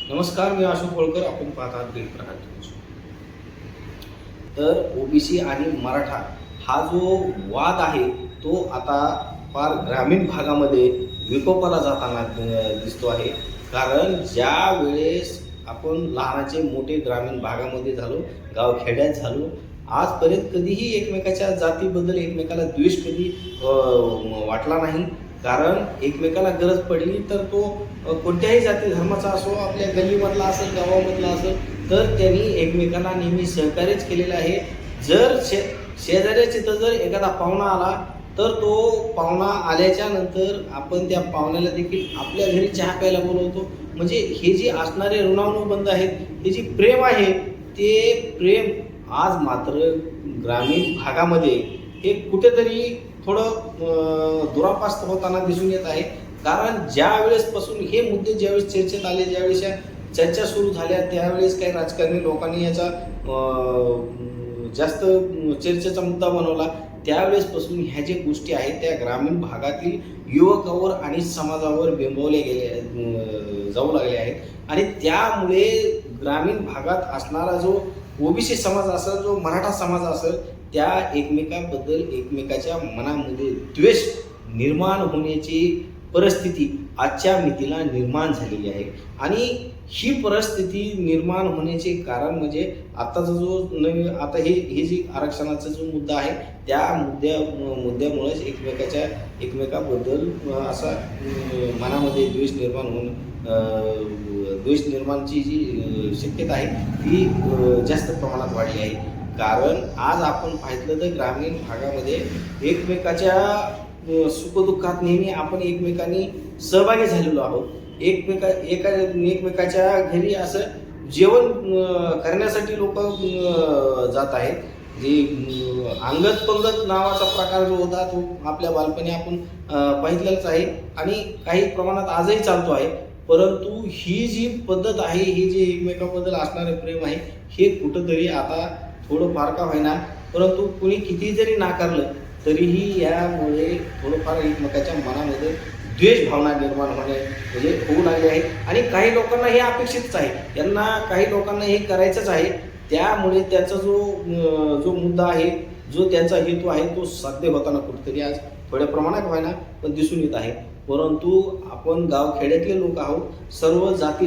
नमस्कार, मी अशोक होळकर. आपण पाहत आहात ग्रीन प्रहार न्यूज. तर ओबीसी आणि मराठा हा जो वाद आहे तो आता फार ग्रामीण भागामध्ये विकोपाला जाताना दिसतो आहे. कारण ज्या वेळेस आपण लहानाचे मोठे ग्रामीण भागामध्ये झालो, गावखेड्यात झालो, आजपर्यंत कधीही एकमेकाच्या जातीबद्दल एकमेकाला द्वेष कधी वाटला नाही. कारण एकमेकाला गरज पडली तर तो कोणत्याही जाती धर्माचा असो, आपल्या गल्लीमधला असेल, गावामधला असेल, तर त्यांनी एकमेकांना नेहमी सहकार्यच केलेलं आहे. जर शेजाऱ्याच्या इथं जर एखादा पाहुणा आला तर तो पाहुणा आल्याच्या नंतर आपण त्या पाहुण्याला देखील आपल्या घरी चहा प्यायला बोलवतो. म्हणजे हे जे असणारे ऋणानुबंध आहेत, हे जे प्रेम आहे, ते प्रेम आज मात्र ग्रामीण भागामध्ये हे कुठेतरी थोडं दुरापास्त होताना दिसून येत आहे. कारण ज्या वेळेसपासून हे मुद्दे ज्यावेळेस चर्चेत आले, ज्यावेळेस या चर्चा सुरू झाल्या, त्यावेळेस काही राजकारणी लोकांनी याचा जास्त चर्चेचा मुद्दा बनवला. त्यावेळेसपासून ह्या ज्या गोष्टी आहेत त्या ग्रामीण भागातील युवकावर आणि समाजावर बिंबवले जाऊ लागले आहेत. आणि त्यामुळे ग्रामीण भागात असणारा जो ओबीसी समाज असेल, जो मराठा समाज असेल, त्या एकमेकांबद्दल एकमेकाच्या मनामध्ये द्वेष निर्माण होण्याची परिस्थिती आजच्या मितीला निर्माण झालेली आहे. आणि ही परिस्थिती निर्माण होण्याचे कारण म्हणजे आताचा जो नवीन आता हे जे आरक्षणाचा जो मुद्दा आहे त्या मुद्द्यामुळेच एकमेकाबद्दल असा मनामध्ये द्वेष निर्माण होऊन द्वेष निर्माणची जी शक्यता आहे ती जास्त प्रमाणात वाढली आहे. कारण आज आपण पाहिलं तर ग्रामीण भागामध्ये एकमेकाच्या सुखदुःखात नेहमी आपण एकमेकांनी सहभागी झालेलो आहोत. एकमेकाच्या घरी असं जेवण करण्यासाठी लोक जात आहेत. जे अंगत पंगत नावाचा प्रकार जो होता तो आपल्या बालपणी आपण पाहिलेलाच आहे आणि काही प्रमाणात आजही चालतो आहे. परंतु ही जी पद्धत आहे, ही जी एकमेकाबद्दल असणारे प्रेम आहे, हे कुठंतरी आता थोडंफार का होईना, परंतु कुणी किती जरी नाकारलं तरीही यामुळे थोडंफार एकमेकाच्या मनामध्ये द्वेष भावना निर्माण होणे म्हणजे होऊ लागले आहे. आणि काही लोकांना हे अपेक्षितच आहे, यांना काही लोकांना हे करायचंच आहे. त्यामुळे त्याचा जो मुद्दा आहे, जो त्यांचा हेतू आहे, तो साध्य होताना कुठेतरी आज थोड्या प्रमाणात व्हायना पण दिसून येत आहे. परंतु आपण गावखेड्यातले लोक आहोत. सर्व जाती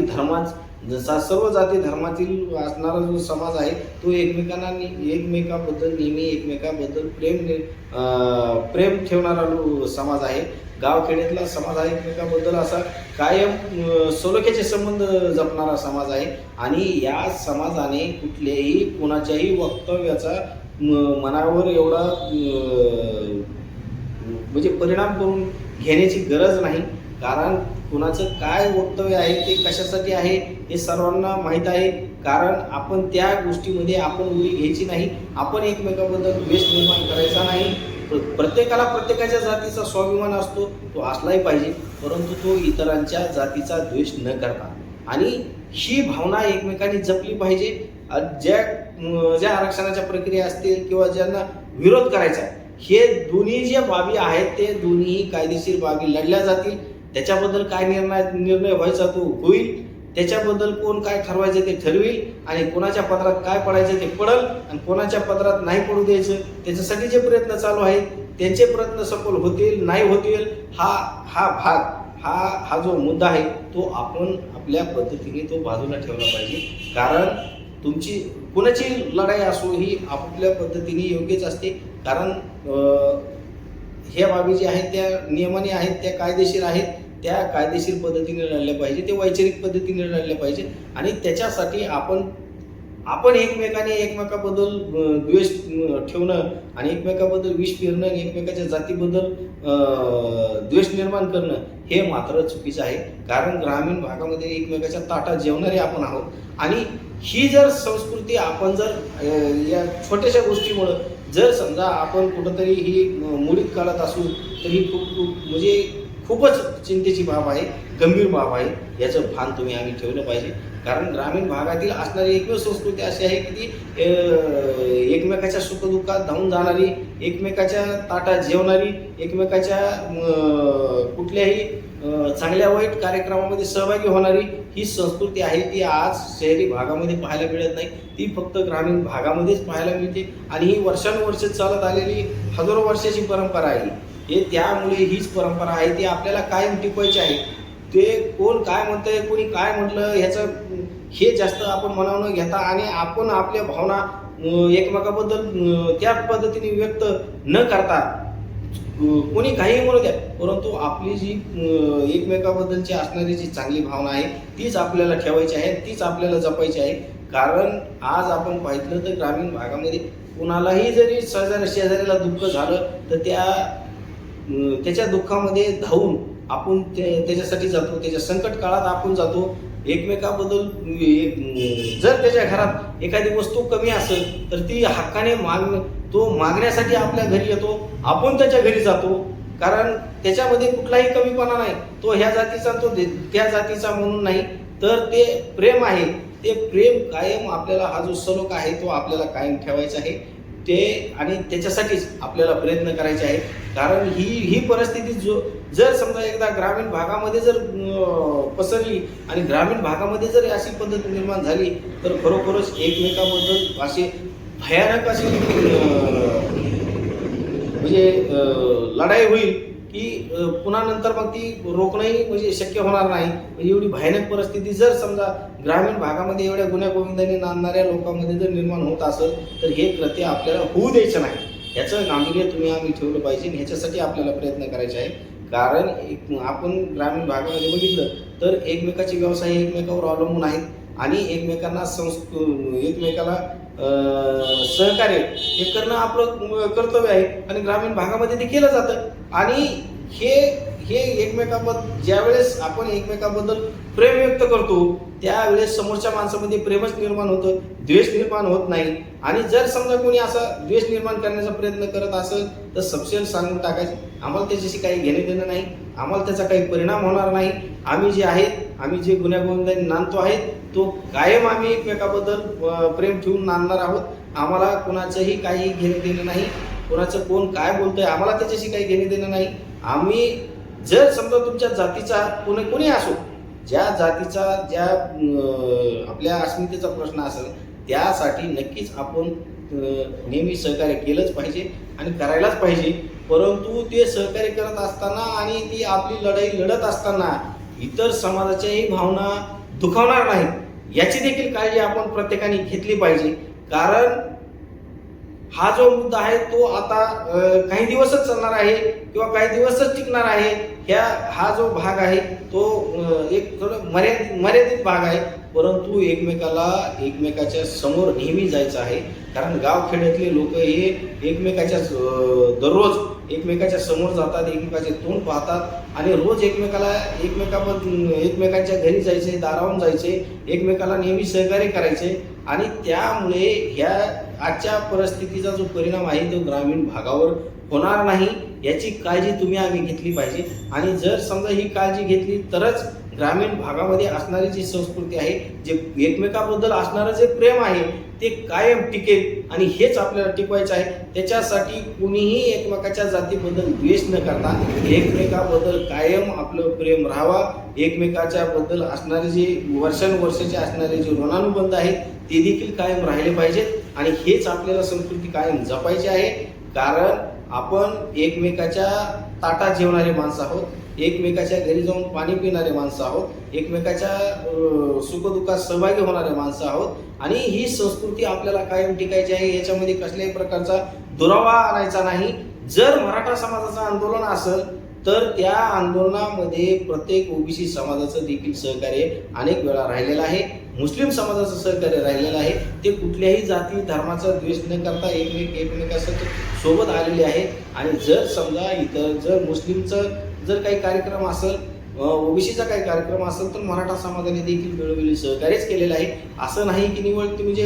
धर्मातील असणारा जो समाज आहे तो एकमेकाबद्दल नेहमी एकमेकाबद्दल प्रेम ठेवणारा समाज आहे. गावखेड्यातला समाज हा एकमेकाबद्दल असा कायम सलोख्याचे संबंध जपणारा समाज आहे. आणि या समाजाने कुठल्याही कोणाच्याही वक्तव्याचा मनावर एवढा म्हणजे परिणाम करून घेण्याची गरज नाही. कारण कुणाचं काय वक्तव्य आहे, ते कशासाठी आहे, हे सर्वांना माहीत आहे. कारण आपण त्या गोष्टीमध्ये आपण उडी घ्यायची नाही. आपण एकमेकाबद्दल द्वेष निर्माण करायचा नाही. प्रत्येकाला प्रत्येकाच्या जातीचा स्वाभिमान असतो, तो असलाही पाहिजे, परंतु तो इतरांच्या जातीचा द्वेष न करता. आणि ही भावना एकमेकांनी जपली पाहिजे. ज्या आरक्षणाच्या प्रक्रिया असतील किंवा ज्यांना विरोध करायचा आहे, हे दोन्ही ज्या बाबी आहेत ते दोन्ही कायदेशीर बाबी लढल्या जातील. त्याच्याबद्दल काय निर्णय व्हायचा तो होईल. त्याच्याबद्दल कोण काय ठरवायचं ते ठरवेल. आणि कोणाच्या पदरात काय पडायचं ते पडल आणि कोणाच्या पदरात नाही पडू द्यायचं, त्याच्यासाठी जे प्रयत्न चालू आहेत त्यांचे प्रयत्न सफल होतील नाही होतील हा जो मुद्दा आहे तो आपण आपल्या पद्धतीने तो बाजूला ठेवला पाहिजे. कारण तुमची कोणाची लढाई असो ही आपापल्या पद्धतीने योग्यच असते. कारण ह्या बाबी ज्या आहेत त्या नियमाने आहेत, त्या कायदेशीर आहेत, त्या कायदेशीर पद्धतीने लढल्या पाहिजे, ते वैचारिक पद्धतीने लढल्या पाहिजे. आणि त्याच्यासाठी आपण एकमेकाबद्दल द्वेष ठेवणं आणि एकमेकाबद्दल विष पेरणं आणि एकमेकाच्या जातीबद्दल द्वेष निर्माण करणं हे मात्र चुकीचं आहे. कारण ग्रामीण भागामध्ये एकमेकाच्या ताटात जेवणारे आपण आहोत. आणि ही जर संस्कृती आपण जर या छोट्याशा गोष्टीमुळं जर समजा आपण कुठंतरी ही मोडीत काढत असू तर ही खूपच चिंतेची बाब आहे, गंभीर बाब आहे. याचं भान आम्ही ठेवलं पाहिजे. कारण ग्रामीण भागातील असणारी एकमेव संस्कृती अशी आहे की ती एकमेकाच्या सुखदुःखात धावून जाणारी, एकमेकाच्या ताटात जेवणारी, एकमेकाच्या कुठल्याही चांगल्या वाईट कार्यक्रमामध्ये सहभागी होणारी ही संस्कृती आहे, ती आज शहरी भागामध्ये पाहायला मिळत नाही. ती फक्त ग्रामीण भागामध्येच पाहायला मिळते आणि ही वर्षानुवर्षे चालत आलेली हजारो वर्षाची परंपरा आहे. हे त्यामुळे हीच परंपरा आहे, ती आपल्याला कायम टिकवायची आहे. ते कोण काय म्हणतंय, कोणी काय म्हटलं ह्याचं हे जास्त आपण मनावर न घेता आणि आपण आपल्या भावना एकमेकाबद्दल त्या पद्धतीने व्यक्त न करता कोणी काही म्हणू द्या, परंतु आपली जी एकमेकाबद्दलची असणारी जी चांगली भावना आहे तीच आपल्याला ठेवायची आहे, तीच आपल्याला जपायची आहे. कारण आज आपण पाहिलं तर ग्रामीण भागामध्ये कुणालाही जरी शेजाऱ्याला दुःख झालं तर त्याच्या दुःखामध्ये धावून आपण त्याच्यासाठी जातो, त्याच्या संकट काळात आपण जातो. एकमेकाबद्दल जर त्याच्या घरात एखादी वस्तू कमी असेल तर ती हक्काने तो मागण्यासाठी आपल्या घरी येतो, आपण त्याच्या घरी जातो. कारण त्याच्यामध्ये कुठलाही कमीपणा नाही, तो ह्या जातीचा तो त्या जातीचा म्हणून नाही, तर ते प्रेम आहे. ते प्रेम कायम आपल्याला हा जो सलोख आहे तो आपल्याला कायम ठेवायचा आहे ते, आणि त्याच्यासाठीच आपल्याला प्रयत्न करायचे आहे. कारण ही परिस्थिती जर समजा एकदा ग्रामीण भागामध्ये जर पसरली आणि ग्रामीण भागामध्ये जर अशी पद्धत निर्माण झाली तर खरोखरच एकमेकाबद्दल असे भयानक अशी म्हणजे लढाई होईल की पुन्हा नंतर मग ती रोखणंही म्हणजे शक्य होणार नाही. म्हणजे एवढी भयानक परिस्थिती जर समजा ग्रामीण भागामध्ये एवढ्या गुन्ह्या गोविंदाने नांदणाऱ्या लोकांमध्ये जर निर्माण होत असेल तर हे कृत्य आपल्याला होऊ द्यायचं नाही. ह्याचं गांभीर्य तुम्ही आम्ही ठेवलं पाहिजे, ह्याच्यासाठी आपल्याला प्रयत्न करायचे आहे. कारण आपण ग्रामीण भागामध्ये बघितलं तर एकमेकाचे व्यवसाय एकमेकावर अवलंबून आहेत आणि एकमेकांना एकमेकाला सहकार्य हे करणं आपलं कर्तव्य आहे आणि ग्रामीण भागामध्ये ते केलं जातं. आणि हे एकमेकाबद्दल ज्यावेळेस आपण एकमेकाबद्दल प्रेम व्यक्त करतो त्यावेळेस समोरच्या माणसामध्ये प्रेमच निर्माण होतं, द्वेष निर्माण होत नाही. आणि जर समजा कोणी असा द्वेष निर्माण करण्याचा प्रयत्न करत असेल तर सपशेल सांगून टाकायचं, आम्हाला त्याच्याशी काही घेणे देणं नाही, आम्हाला त्याचा काही परिणाम होणार नाही. आम्ही जे आहेत, आम्ही जे गुन्ह्यागोविंदाने नांदतो आहेत तो कायम आम्ही एकमेकाबद्दल प्रेम ठेवून नांदणार आहोत. आम्हाला कोणाचंही काही घेणे देणं नाही, कोणाचं कोण काय बोलतंय आम्हाला त्याच्याशी काही घेणे देणं नाही. आम्ही जर समजा तुमच्या जातीचा कोणी असो, ज्या जातीचा ज्या आपल्या अस्मितेचा प्रश्न असेल त्यासाठी नक्कीच आपण नेहमी सहकार्य केलंच पाहिजे आणि करायलाच पाहिजे. परंतु ते सहकार्य करत असताना आणि ती आपली लढाई लढत असताना इतर समाजाच्याही भावना दुखावणार नाहीत याची देखील काळजी आपण प्रत्येकाने घेतली पाहिजे. कारण हा जो मुद्दा आहे तो आता काही दिवसच चालणार आहे किंवा काही दिवसच टिकणार आहे. हा जो भाग आहे तो एक थोडं मर्यादित भाग आहे, परंतु एकमेकाच्या समोर नेहमी जायचं आहे. कारण गावखेड्यातले लोक हे दररोज एकमेकाच्या समोर जातात, एकमेकाचे तोंड पाहतात आणि रोज एकमेकांच्या घरी जायचे, दारावून जायचे, एकमेकाला नेहमी सहकार्य करायचे. आणि त्यामुळे ह्या आजच्या परिस्थितीचा जो परिणाम आहे तो ग्रामीण भागावर होणार नाही याची काळजी तुम्ही आम्ही घेतली पाहिजे. आणि जर समजा ही काळजी घेतली तरच ग्रामीण भागामध्ये असणारी जी संस्कृती आहे, जे एकमेकाबद्दल असणारं जे प्रेम आहे ते कायम टिकेल आणि हेच आपल्याला टिकवायचं आहे. त्याच्यासाठी कुणीही एकमेकाच्या जातीबद्दल द्वेष न करता एकमेकाबद्दल कायम आपलं प्रेम राहावा. एकमेकाच्या बद्दल असणारे जे वर्षानुवर्षाचे असणारे जे ऋणानुबंध आहेत ते देखील कायम राहिले पाहिजेत आणि हेच आपल्याला संस्कृती कायम जपायची आहे. कारण आपण एकमेकाच्या ताटात जेवणारे माणसं आहोत, एकमेकाच्या घरी जाऊन पाणी पिणारे माणसं आहोत, एकमेकाच्या सुखदुःखात सहभागी होणारे माणसं आहोत आणि ही संस्कृती आपल्याला कायम टिकायची आहे. याच्यामध्ये कसल्याही प्रकारचा दुरावा आणायचा नाही. जर मराठा समाजाचं आंदोलन असेल तर त्या आंदोलनामध्ये प्रत्येक ओबीसी समाजाचं देखील सहकार्य अनेक वेळा राहिलेलं आहे, मुस्लिम समाजाचं सहकार्य राहिलेलं आहे. ते कुठल्याही जाती धर्माचा द्वेष न करता सोबत आलेले आहेत. आणि जर समजा इतर जर मुस्लिमचं जर काही कार्यक्रम असेल, ओबीसीचा काही कार्यक्रम असेल तर मराठा समाजाने देखील वेळोवेळी सहकार्यच केलेलं आहे. असं नाही की निवड म्हणजे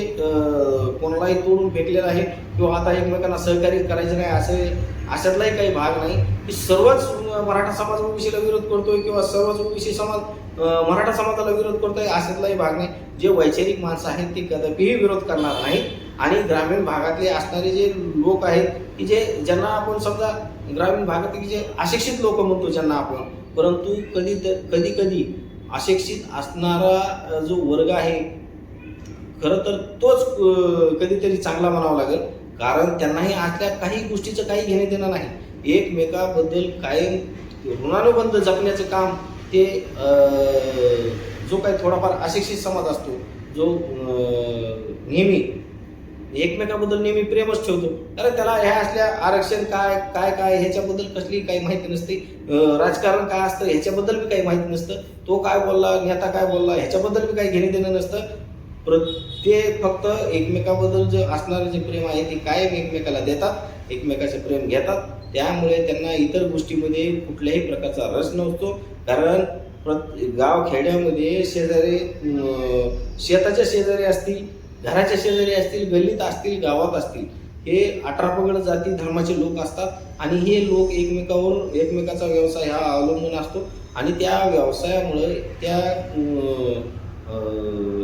कोणालाही तोडून फेकलेलं आहे किंवा आता एकमेकांना सहकार्य करायचं नाही अशातलाही काही भाग नाही की सर्वच मराठा समाज ओबीसीला विरोध करतोय किंवा सर्वच ओबीसी समाज मराठा समाजाला विरोध करतोय अशातलाही भाग नाही. जे वैचारिक माणसं आहेत ते कदापिही विरोध करणार नाहीत. आणि ग्रामीण भागातले असणारे जे लोक आहेत की ज्यांना आपण समजा ग्रामीण भागातील जे अशिक्षित लोक म्हणतो ज्यांना आपण, परंतु कधी कधी अशिक्षित असणारा जो वर्ग आहे खरं तर तोच कधीतरी चांगला म्हणावा लागेल, कारण त्यांनाही आतल्या काही गोष्टीचं काही घेणे देणं नाही. एकमेकाबद्दल कायम ऋणानुबंध जपण्याचं काम ते जो काही थोडाफार अशिक्षित समाज असतो, जो नेहमी एकमेकाबद्दल नेहमी प्रेमच ठेवतो, कारण त्याला ह्या असल्या आरक्षण काय काय काय ह्याच्याबद्दल कसली काही माहिती नसते, राजकारण काय असतं ह्याच्याबद्दल बी काही माहिती नसतं, तो काय बोलला, नेता काय बोलला ह्याच्याबद्दल बी काही घेणे देणं नसतं. ते फक्त एकमेकाबद्दल जे असणारं जे प्रेम आहे ते कायम एकमेकाला देतात, एकमेकाचे प्रेम घेतात. त्यामुळे त्यांना इतर गोष्टीमध्ये कुठल्याही प्रकारचा रस नसतो, कारण गाव खेड्यामध्ये शेजारी शेताच्या शेजारी असतील, घराच्या शेजारी असतील, गल्लीत असतील, गावात असतील, हे 18 जाती धर्माचे लोक असतात आणि हे लोक एकमेकाचा व्यवसाय हा अवलंबून असतो आणि त्या व्यवसायामुळे त्या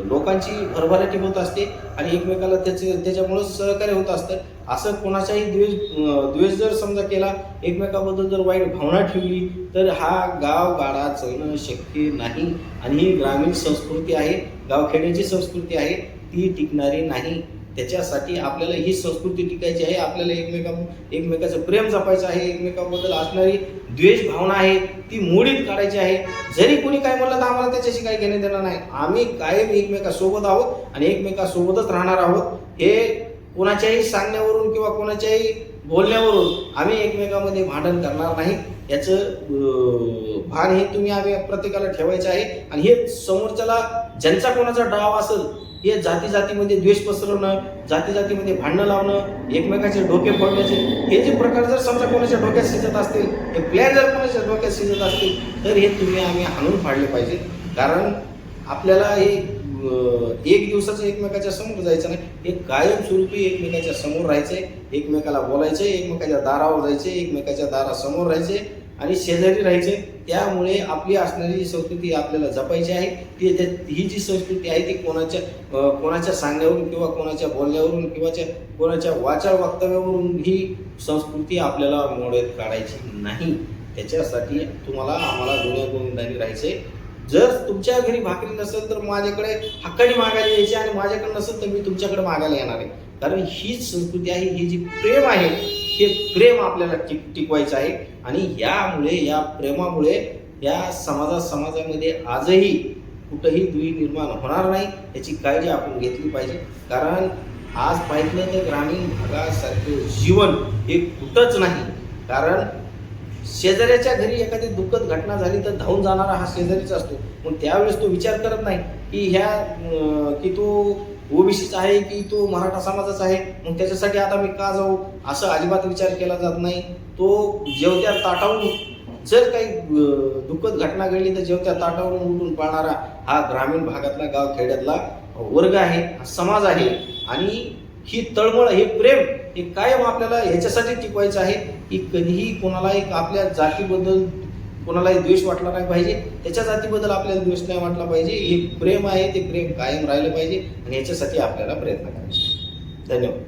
लोकांची भरभराटी होत असते आणि एकमेकाला त्याच्यामुळे सहकार्य होत असतं. असं कोणाचाही द्वेष जर समजा केला, एकमेकाबद्दल जर वाईट भावना ठेवली, तर हा गाडा चालणं शक्य नाही आणि ही ग्रामीण संस्कृती आहे, गावखेड्याची संस्कृती आहे, ती टिकणारी नाही. त्याच्यासाठी आपल्याला ही संस्कृती टिकायची आहे, आपल्याला एकमेकाचं प्रेम जपायचं आहे, एकमेकाबद्दल असणारी द्वेष भावना आहे ती मोडीत काढायची आहे. जरी कोणी काय म्हणलं तर आम्हाला त्याच्याशी काही घेणं देणं नाही. आम्ही कायम एकमेकासोबत आहोत आणि एकमेकासोबतच राहणार आहोत. हे कोणाच्याही सांगण्यावरून किंवा कोणाच्याही बोलण्यावरून आम्ही एकमेकामध्ये भांडण करणार नाही, याचं भान हे आम्ही प्रत्येकाला ठेवायचं आहे. आणि हे समोरच्याला ज्यांचा कोणाचा डाव असेल, हे जातीमध्ये द्वेष पसरवणं, जातीमध्ये भांडणं लावणं, एकमेकाचे डोके फोडण्याचे हे जे प्रकार जर समजा कोणाच्या डोक्यात शिजत असतील, हे प्लॅन जर कोणाच्या डोक्यात शिजत असतील, तर हे आम्ही हाणून फाडले पाहिजे. कारण आपल्याला हे एक दिवसाचं एकमेकाच्या समोर जायचं नाही, हे कायमस्वरूपी एकमेकाच्या समोर राहायचंय, एकमेकाला बोलायचंय, एकमेकाच्या दारावर जायचे, एकमेकाच्या दारासमोर राहायचे आणि शेजारी राहायचे. त्यामुळे आपली असणारी संस्कृती आपल्याला जपायची आहे. ही जी संस्कृती आहे ती कोणाच्या सांगण्यावरून किंवा कोणाच्या बोलण्यावरून किंवा कोणाच्या वक्तव्यावरून ही संस्कृती आपल्याला मोडत काढायची नाही. त्याच्यासाठी आम्हाला गुण्यागोविंदाने राहायचंय. जर तुमच्या घरी भाकरी नसेल तर माझ्याकडे हक्काने मागायला यायची आणि माझ्याकडे नसेल तर मी तुमच्याकडे मागायला येणार आहे. कारण हीच संस्कृती आहे, ही जी प्रेम आहे, हे प्रेम आपल्याला टिकवायचं आहे. आणि या प्रेमामुळे या समाजामध्ये आजही कुठंही दुई निर्माण होणार नाही, याची काळजी आपण घेतली पाहिजे. कारण आज पाहिलं तर ग्रामीण भागासारखं जीवन हे कुठंच नाही. कारण शेजाऱ्याच्या घरी एखादी दुःखद घटना झाली तर धावून जाणारा हा शेजारीच असतो. मग त्यावेळेस तो विचार करत नाही की तो ओबीसीचा आहे की तो मराठा समाजाचा आहे, मग त्याच्यासाठी आता मी का जाऊ, असं अजिबात विचार केला जात नाही. तो जेवत्या ताटावरून जर काही दुःखद घटना घडली तर जेवत्या ताटावरून उठून पाळणारा हा ग्रामीण भागातला गावखेड्यातला वर्ग आहे, हा समाज आहे. आणि ही तळमळ, हे प्रेम हे कायम आपल्याला ह्याच्यासाठी टिकवायचं आहे की कधीही कोणालाही आपल्या जातीबद्दल कोणालाही द्वेष वाटला नाही पाहिजे, त्याच्या जातीबद्दल आपल्याला द्वेष नाही वाटला पाहिजे. हे प्रेम आहे, ते प्रेम कायम राहिलं पाहिजे आणि याच्यासाठी आपल्याला प्रयत्न करायचे. धन्यवाद.